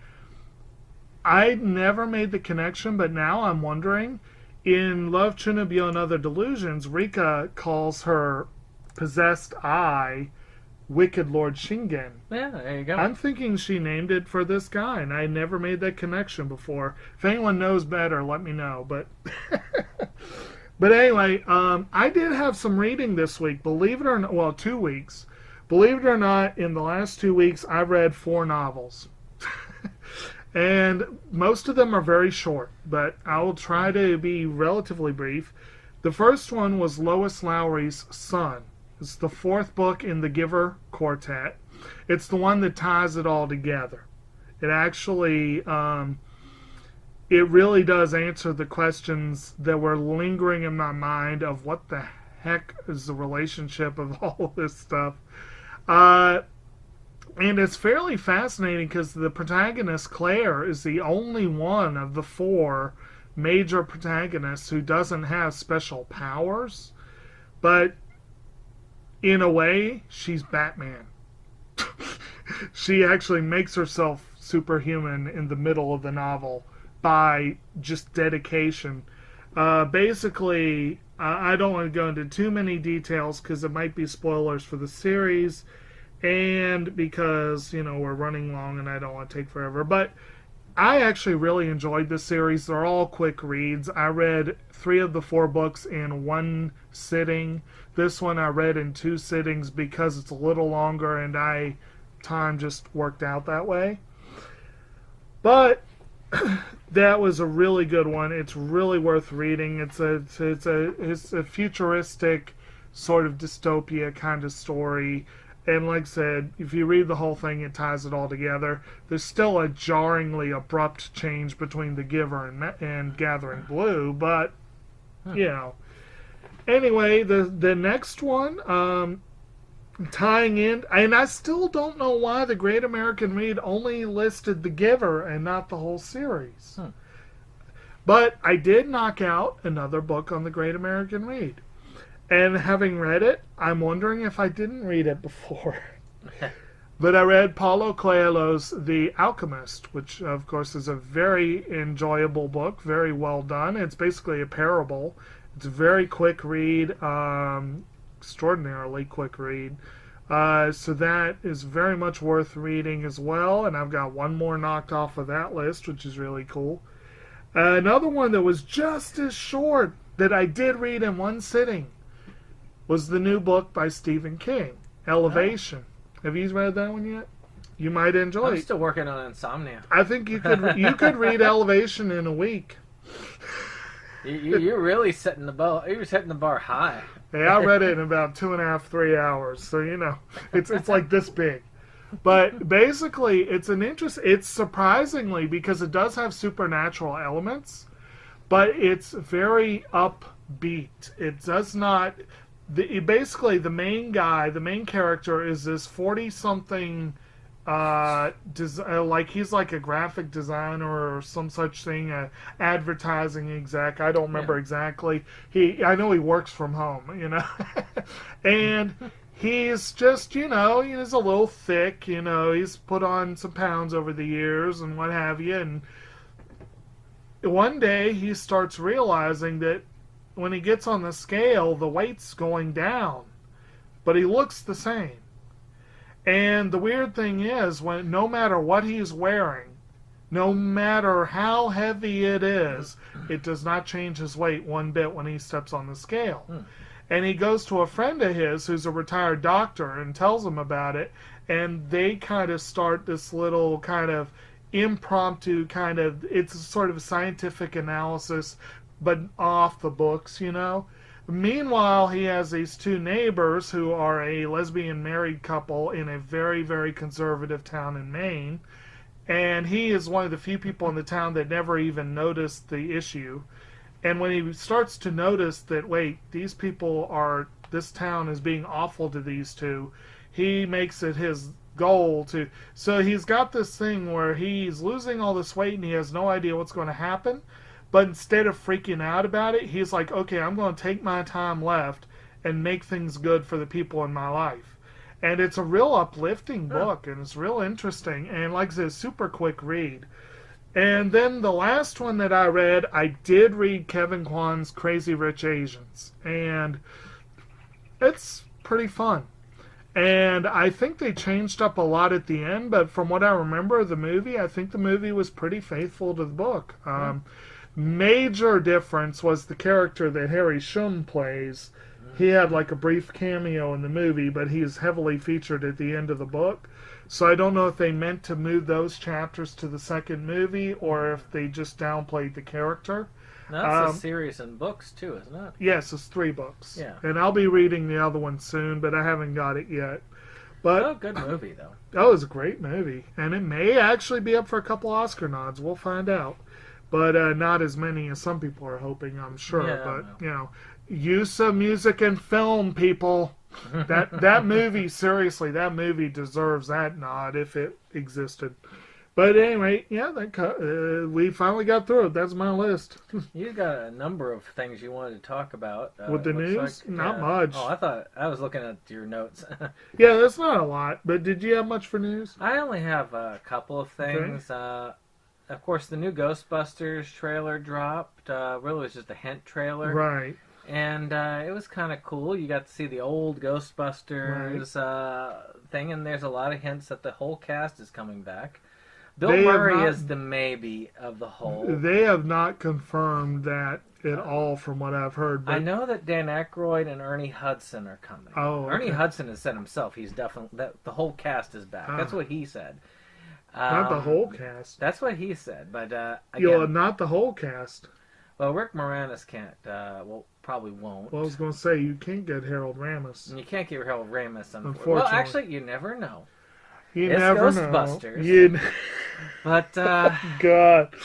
I never made the connection. But now I'm wondering, in Love, Chunibyo, and Other Delusions, Rika calls her possessed eye Wicked Lord Shingen. Yeah, there you go. I'm thinking she named it for this guy, and I never made that connection before. If anyone knows better, let me know. But but anyway, I did have some reading this week. Believe it or not, well, 2 weeks. Believe it or not, in the last 2 weeks, I read 4 novels. And most of them are very short, but I will try to be relatively brief. The first one was Lois Lowry's Son. It's the 4th book in the Giver Quartet. It's the one that ties it all together. It actually, it really does answer the questions that were lingering in my mind of what the heck is the relationship of all of this stuff. And it's fairly fascinating because the protagonist, Claire, is the only one of the 4 major protagonists who doesn't have special powers. But in a way, she's Batman. She actually makes herself superhuman in the middle of the novel by just dedication. Basically, I don't want to go into too many details because it might be spoilers for the series, and because, you know, we're running long and I don't want to take forever. But I actually really enjoyed this series. They're all quick reads. I read 3 of the 4 books in 1 sitting. This one I read in 2 sittings because it's a little longer and time just worked out that way. But that was a really good one. It's really worth reading. It's a futuristic sort of dystopia kind of story. And like I said, if you read the whole thing, it ties it all together. There's still a jarringly abrupt change between The Giver and Gathering Blue, but, you know. Anyway, the next one, tying in, and I still don't know why the Great American Read only listed The Giver and not the whole series. But I did knock out another book on the Great American Read. And having read it, I'm wondering if I didn't read it before. But I read Paulo Coelho's The Alchemist, which, of course, is a very enjoyable book, very well done. It's basically a parable. It's a very quick read, extraordinarily quick read. So that is very much worth reading as well. And I've got one more knocked off of that list, which is really cool. Another one that was just as short that I did read in 1 sitting was the new book by Stephen King, Elevation. Have you read that one yet? You might enjoy it. I'm still working on Insomnia. I think you could read Elevation in a week. You're really setting the bar. You're setting the bar high. Hey, I read it in about 2.5, 3 hours, so you know it's like this big. But basically, it's surprisingly, because it does have supernatural elements, but it's very upbeat. It does not. Basically, the main character is this 40-something like he's like a graphic designer or some such thing, advertising exec. I don't remember exactly. I know he works from home, and he's just, he's a little thick, he's put on some pounds over the years and what have you, and one day he starts realizing that when he gets on the scale, the weight's going down, but he looks the same. And the weird thing is, no matter what he's wearing, no matter how heavy it is, it does not change his weight one bit when he steps on the scale. And he goes to a friend of his who's a retired doctor and tells him about it, and they kind of start this little kind of impromptu it's sort of scientific analysis, but off the books, Meanwhile, he has these two neighbors who are a lesbian married couple in a very, very conservative town in Maine. And he is one of the few people in the town that never even noticed the issue. And when he starts to notice that, wait, this town is being awful to these two, he makes it his goal to... So he's got this thing where he's losing all this weight and he has no idea what's going to happen. But instead of freaking out about it, he's like, okay, I'm going to take my time left and make things good for the people in my life. And it's a real uplifting book, and it's real interesting. And like I said, super quick read. And then the last one that I read, I did read Kevin Kwan's Crazy Rich Asians. And it's pretty fun. And I think they changed up a lot at the end, but from what I remember of the movie, I think the movie was pretty faithful to the book. Major difference was the character that Harry Shum plays. He had like a brief cameo in the movie, but he is heavily featured at the end of the book. So I don't know if they meant to move those chapters to the second movie or if they just downplayed the character. That's a series in books too, isn't it? Yes, it's 3 books. Yeah. And I'll be reading the other one soon, but I haven't got it yet. But good movie though. Oh, it's a great movie. And it may actually be up for a couple Oscar nods. We'll find out. But not as many as some people are hoping, I'm sure. Yeah, but, use of music and film, people. That movie, seriously, that movie deserves that nod if it existed. But anyway, we finally got through it. That's my list. You got a number of things you wanted to talk about. With the news? Not much. Oh, I was looking at your notes. Yeah, that's not a lot. But did you have much for news? I only have a couple of things. Okay. Of course, the new Ghostbusters trailer dropped. Really, it was just a hint trailer. Right. And it was kind of cool. You got to see the old Ghostbusters thing, and there's a lot of hints that the whole cast is coming back. Bill Murray is the maybe of the whole. They have not confirmed that at all from what I've heard. But... I know that Dan Aykroyd and Ernie Hudson are coming. Oh, okay. Ernie Hudson has said himself he's definitely... the whole cast is back. That's what he said. Not the whole cast. That's what he said, but again, not the whole cast. Well, Rick Moranis can't. Probably won't. Well, I was going to say you can't get Harold Ramis. And you can't get Harold Ramis. Unfortunately. Well, actually, you never know. It's never Ghostbusters. Know. But God.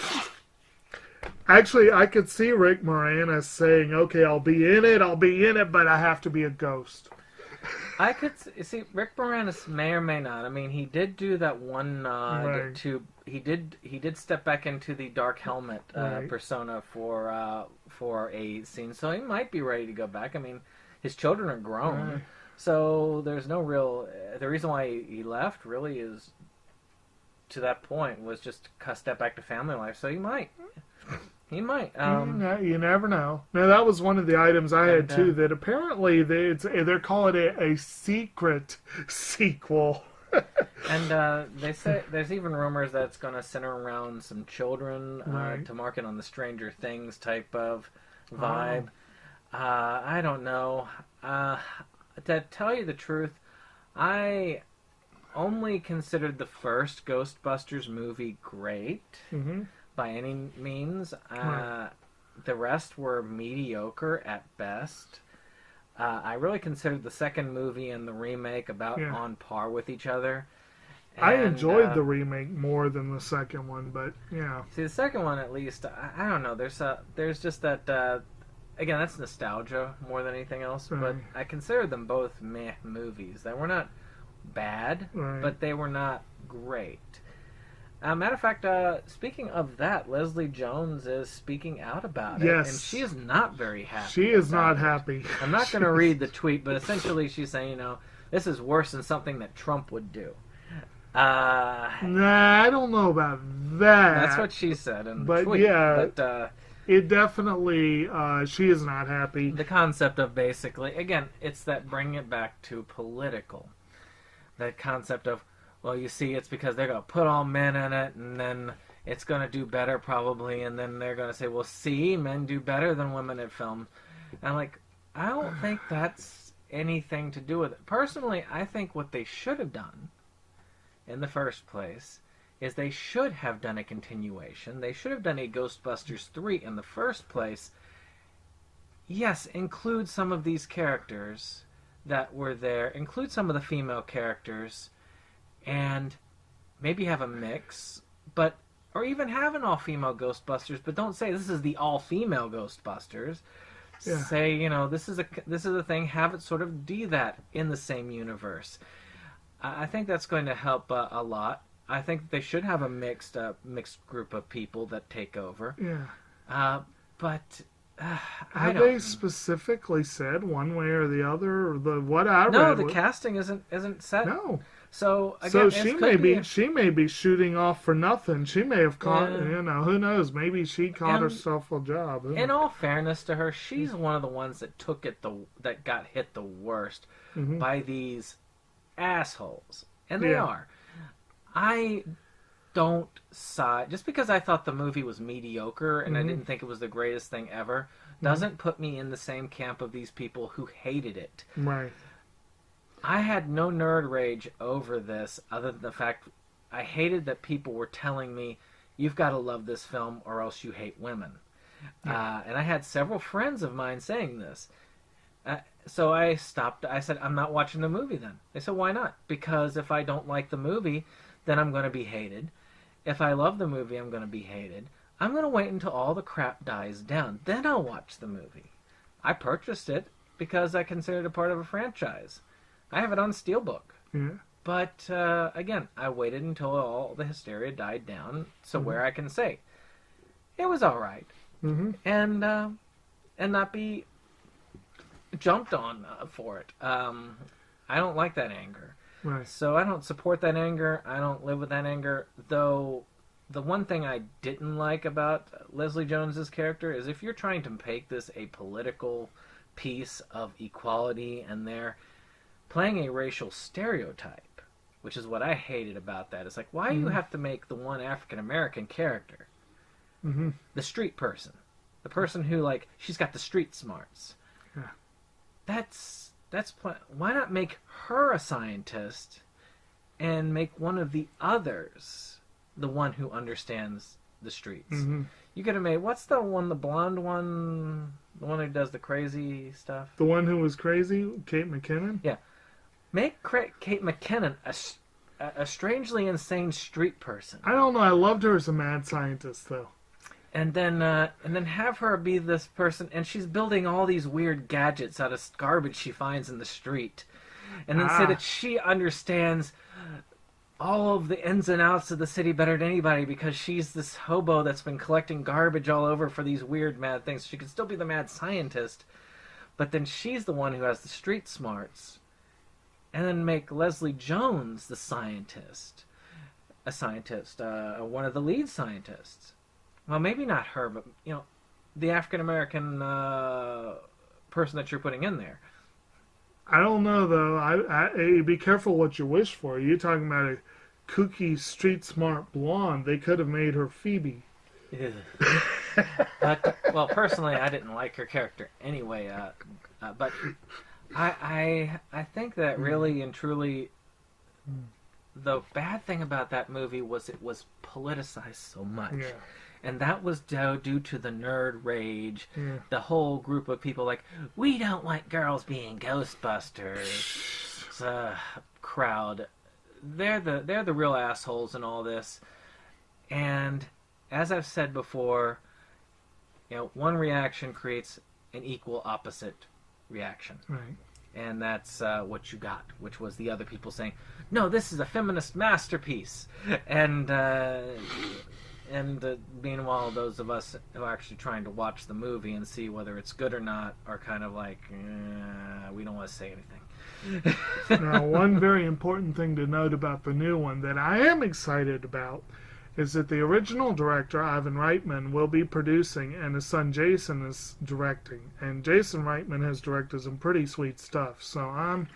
Actually, I could see Rick Moranis saying, "Okay, I'll be in it, but I have to be a ghost." I could see Rick Moranis may or may not. I mean, he did do that one to. He did step back into the Dark Helmet persona for a scene, so he might be ready to go back. I mean, his children are grown, so there's no real. The reason why he left really is to that point was just to step back to family life. So he might. He might. You never know. Now, that was one of the items I had, too, that apparently they're calling it a secret sequel. And they say there's even rumors that it's going to center around some children to market on the Stranger Things type of vibe. I don't know. To tell you the truth, I only considered the first Ghostbusters movie great. Mm-hmm. By any means. The rest were mediocre at best. I really considered the second movie and the remake about on par with each other. And, I enjoyed the remake more than the second one, but yeah. See, the second one at least, I don't know. There's just that. Again, that's nostalgia more than anything else. But I consider them both meh movies. They were not bad, Right. but they were not great. Matter of fact, speaking of that, Leslie Jones is speaking out about it, Yes. and she is not very happy. She is about not it. happy. I'm not going to read the tweet, but essentially she's saying, this is worse than something that Trump would do. Nah, I don't know about that. That's what she said in the But tweet. yeah, But it definitely, she is not happy. the concept of basically, again, it's that bringing it back to political. That concept of, well, you see, it's because they're going to put all men in it, and then it's going to do better probably, and then they're going to say, well, see, men do better than women at film. And I'm like, I don't think that's anything to do with it. Personally, I think what they should have done in the first place is they should have done a continuation. They should have done a Ghostbusters 3 in the first place. Yes, include some of these characters that were there, include some of the female characters, and maybe have a mix, or even have an all-female Ghostbusters, but don't say this is the all-female Ghostbusters. Yeah. Say, this is a thing, have it sort of be that in the same universe. I think that's going to help a lot. I think they should have a mixed group of people that take over. Yeah. But I Have don't. they specifically said one way or the other? Or what I read? No, the was- casting isn't set. No. So again, So it she could may be a- she may be shooting off for nothing. She may have caught Yeah. who knows? Maybe she caught And- herself a job. In all fairness to her, she's one of the ones that that got hit the worst Mhm. by these assholes, and they Yeah. are. I don't side just because I thought the movie was mediocre and I Mhm. didn't think it was the greatest thing ever. Mm-hmm. Doesn't put me in the same camp of these people who hated it. Right. I had no nerd rage over this other than the fact I hated that people were telling me, you've got to love this film or else you hate women. And I had several friends of mine saying this. So I stopped. I said, I'm not watching the movie then. They said, why not? Because if I don't like the movie, then I'm going to be hated. If I love the movie, I'm going to be hated. I'm going to wait until all the crap dies down. Then I'll watch the movie. I purchased it because I considered it part of a franchise. I have it on Steelbook. Yeah. But, again, I waited until all the hysteria died down so where I can say, it was all right. Mm-hmm. And not be jumped on for it. I don't like that anger. Right. So I don't support that anger. I don't live with that anger. Though the one thing I didn't like about Leslie Jones's character is if you're trying to make this a political piece of equality and they're playing a racial stereotype, which is what I hated about that. It's like, why do you have to make the one African American character Mm-hmm. the street person? The person who, like, she's got the street smarts. Yeah. Why not make her a scientist and make one of the others the one who understands the streets? Mm-hmm. You could have made, what's the blonde one, the one who does the crazy stuff? The one who was crazy, Kate McKinnon. Yeah. Make Kate McKinnon a strangely insane street person. I don't know. I loved her as a mad scientist, though. And then have her be this person, and she's building all these weird gadgets out of garbage she finds in the street. And then say that she understands all of the ins and outs of the city better than anybody because she's this hobo that's been collecting garbage all over for these weird mad things. She could still be the mad scientist, but then she's the one who has the street smarts. And then make Leslie Jones the scientist. One of the lead scientists. Well, maybe not her, but, the African-American person that you're putting in there. I don't know, though. I be careful what you wish for. You're talking about a kooky, street-smart blonde. They could have made her Phoebe. But, well, personally, I didn't like her character anyway. But I think that really and truly, the bad thing about that movie was it was politicized so much. Yeah. And that was due to the nerd rage. Yeah. The whole group of people like, we don't want girls being Ghostbusters. Crowd. They're the real assholes in all this. And as I've said before, one reaction creates an equal opposite reaction. Right. And that's what you got, which was the other people saying, no, this is a feminist masterpiece. And meanwhile, those of us who are actually trying to watch the movie and see whether it's good or not are kind of like, we don't want to say anything. Now, one very important thing to note about the new one that I am excited about is that the original director, Ivan Reitman, will be producing, and his son Jason is directing. And Jason Reitman has directed some pretty sweet stuff, so I'm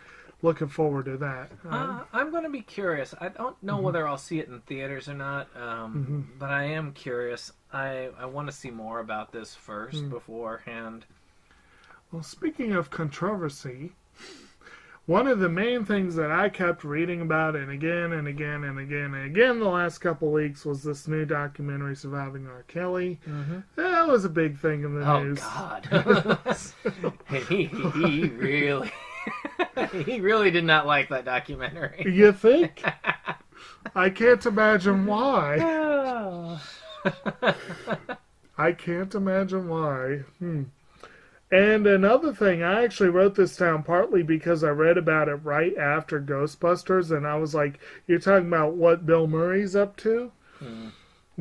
looking forward to that. I'm going to be curious. I don't know whether I'll see it in theaters or not, but I am curious. I want to see more about this first beforehand. Well, speaking of controversy, one of the main things that I kept reading about and again and again and again and again the last couple of weeks was this new documentary, Surviving R. Kelly. That was a big thing in the news. Oh, God. he really... he really did not like that documentary. You think? I can't imagine why. I can't imagine why. And another thing, I actually wrote this down partly because I read about it right after Ghostbusters, and I was like, you're talking about what Bill Murray's up to?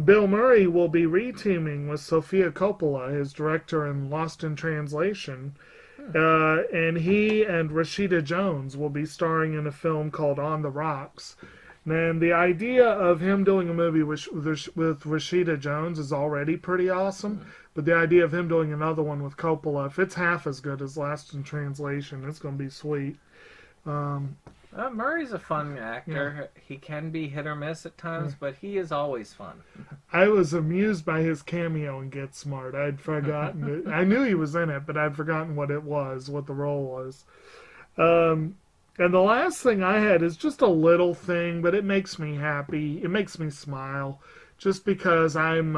Bill Murray will be reteaming with Sofia Coppola, his director in Lost in Translation, and he and Rashida Jones will be starring in a film called On the Rocks. And the idea of him doing a movie with Rashida Jones is already pretty awesome, but the idea of him doing another one with Coppola, if it's half as good as Lost in Translation, it's going to be sweet. Murray's a fun actor. Yeah. He can be hit or miss at times, but he is always fun. I was amused by his cameo in Get Smart. I'd forgotten it. I knew he was in it, but I'd forgotten what it was, what the role was. And the last thing I had is just a little thing, but it makes me happy. It makes me smile. Just because I'm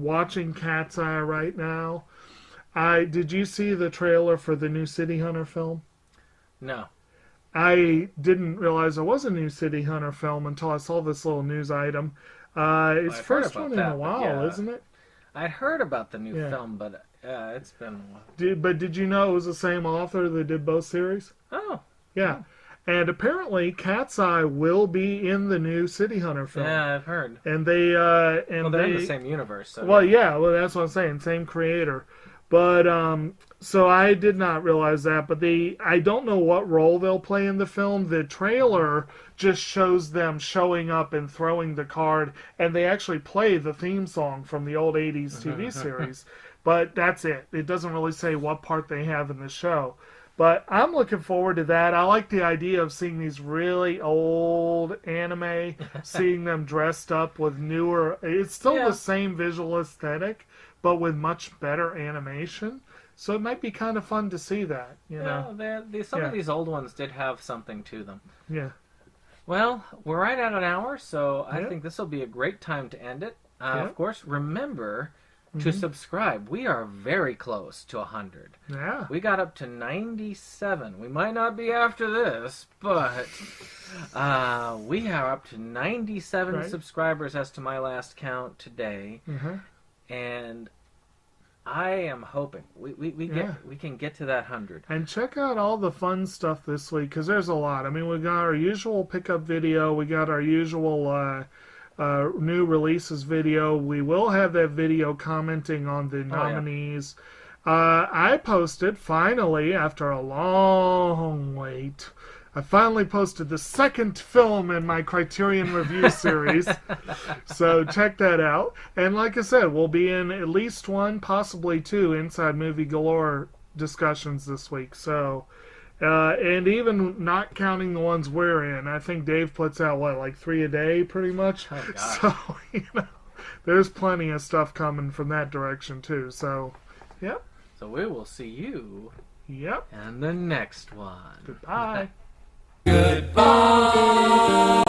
watching Cat's Eye right now. Did you see the trailer for the new City Hunter film? No. I didn't realize there was a new City Hunter film until I saw this little news item. It's first one in a while, isn't it? I'd heard about the new film, but it's been a while. Did you know it was the same author that did both series? Oh. Yeah. And apparently Cat's Eye will be in the new City Hunter film. Yeah, I've heard. And they... they're in the same universe. So well, that's what I'm saying. Same creator. But, so I did not realize that, but I don't know what role they'll play in the film. The trailer just shows them showing up and throwing the card, and they actually play the theme song from the old 80s TV series. But that's it. It doesn't really say what part they have in the show. But I'm looking forward to that. I like the idea of seeing these really old anime, seeing them dressed up with newer... It's still the same visual aesthetic, but with much better animation. So it might be kind of fun to see that, you know. Some of these old ones did have something to them. Yeah. Well, we're right at an hour, so I think this will be a great time to end it. Of course, remember to subscribe. We are very close to 100. Yeah. We got up to 97. We might not be after this, but we are up to 97 subscribers as to my last count today. And I am hoping we can get to that 100. And check out all the fun stuff this week, because there's a lot. I mean, we got our usual pickup video. We got our usual new releases video. We will have that video commenting on the nominees. I posted, finally, after a long wait, I finally posted the second film in my Criterion Review series. So check that out. And like I said, we'll be in at least one, possibly two, Inside Movie Galore discussions this week. So, and even not counting the ones we're in, I think Dave puts out, like 3 a day, pretty much? Oh, gosh. So, there's plenty of stuff coming from that direction, too. So, yep. So we will see you in the next one. Goodbye. Goodbye.